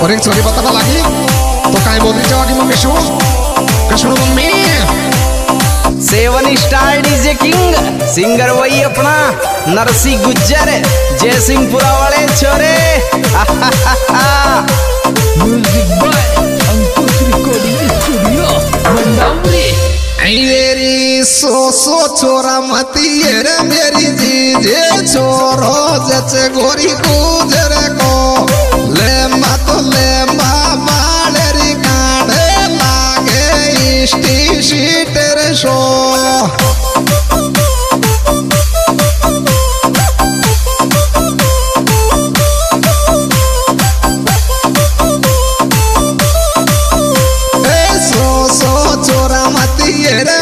और एक छोरी पता लगी तो काय बोल रही जाओगी मम्मी शू Krishna mummy 7 star DJ king singer वही अपना नरसी गुज्जर जय सिंहपुरा वाले छोरे music by Ankush recording studio Mandawari. मेरी सो छोरा मती रे मेरी जीजे छोरो जचे गोरी गुजर को ले मालेरी काढ़े लागे इष्टी शीटर शो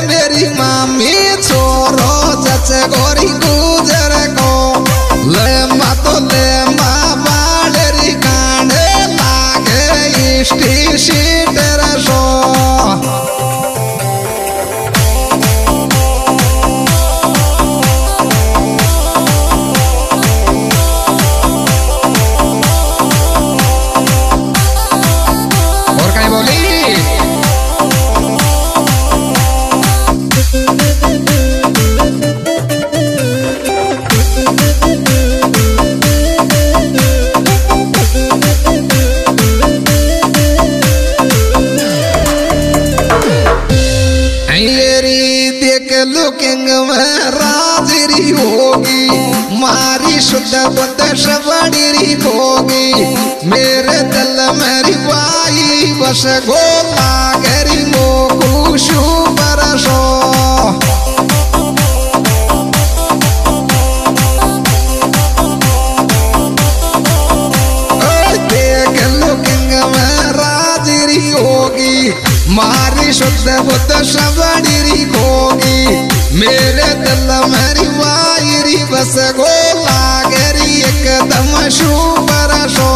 मेरी मामी छोरो जचे गोरी गुजर को ले मालेरी काढ़े लागे इष्टी शीटर शो और क्या बोली लुकिंग में राजरी होगी मारी शुद्ध बुद्ध शबड़ी होगी मेरे दिल मेरी बाई बस गोला गरी मोकू शू बरसो देख लुकिंग में राजरी होगी मारी शुद्ध बुद्ध शबड़ी होगी मेरे दिल मेरी वायरी बस गोला गरी एकदम शू बरसो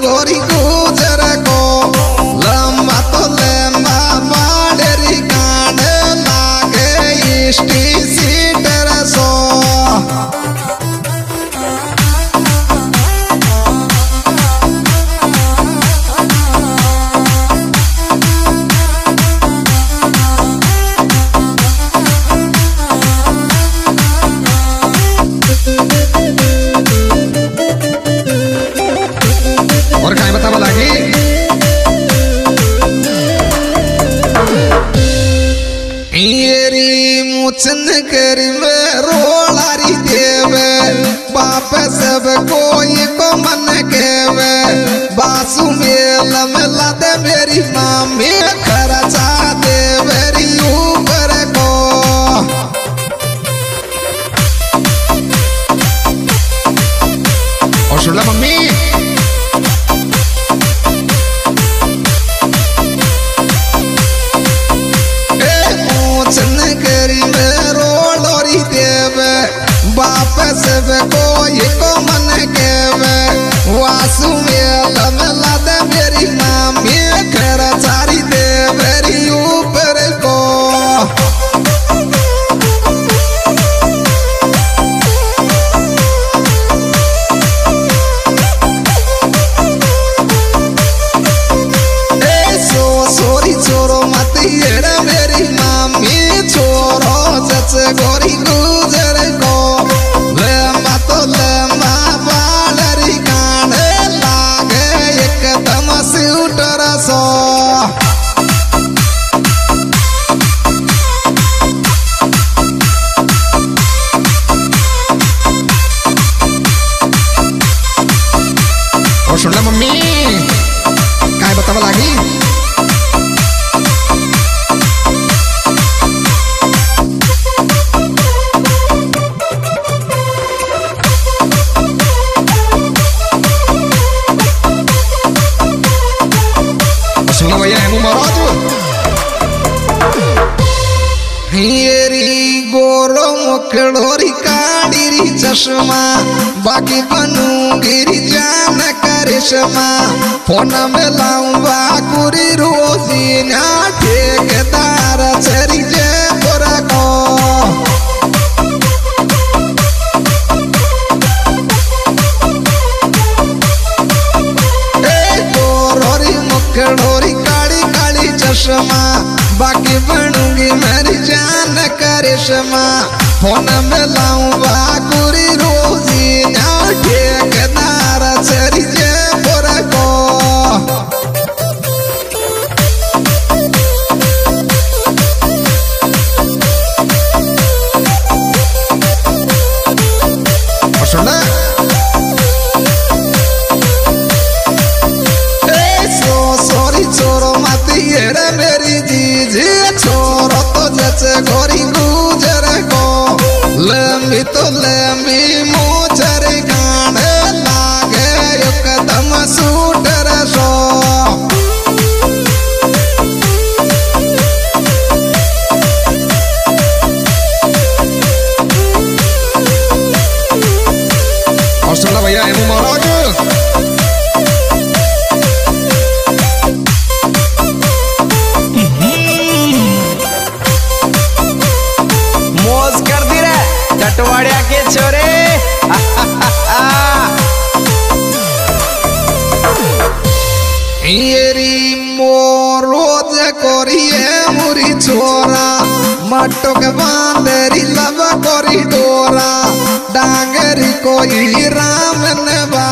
गोरी गुजर को लंबा मालेरी काढ़े लागे इष्टी सीटर सो और क्या बतावा लगी येरी मुचन कर में रोलारी देवे बाप सब कोई को मन केवे बासु मेला मेला दे मेरी मामी खर्चा दे मेरी ऊपर को और सुन ला मम्मी बाप सब कोई को मन केवे वासु मेला मेला दे मेरी मामी खर्चारी दे मेरी ऊपर को सोरी छोरो मत ये मेरी मामी छोरो जच गोरी गुजर को मालेरी काढ़े लागे एकदम स्यूटर सो और सुन ला मम्मी काय बतावा लगी हियरी गोरो मुखड़ोरी काड़ीरी चश्मा बाकी बनूंगी जान करिश्मा फोन में लाऊंगा कुरी रोजी ना ठेकेदार चरी जे बोरा को मुखड़ोरी काली काली चश्मा बाकी बनूंगी मेरी जान करिश्मा फोन में लाऊंगा कुरी रोजी ना ठेकेदार चरी जे बोरा को सुना मेरी जीजी छोरो तो जैसे गोरी गुजर को लंबी तो लंबी मोचर गाने लागे एकदम सूटर सो और सुनना भैया एमू महाराज टटवाड़िया के छोरे येरी मोरोज करिए मुरी छोरा मटो के बांधरी लब करी डोरा डांगरी कोई राम ने बा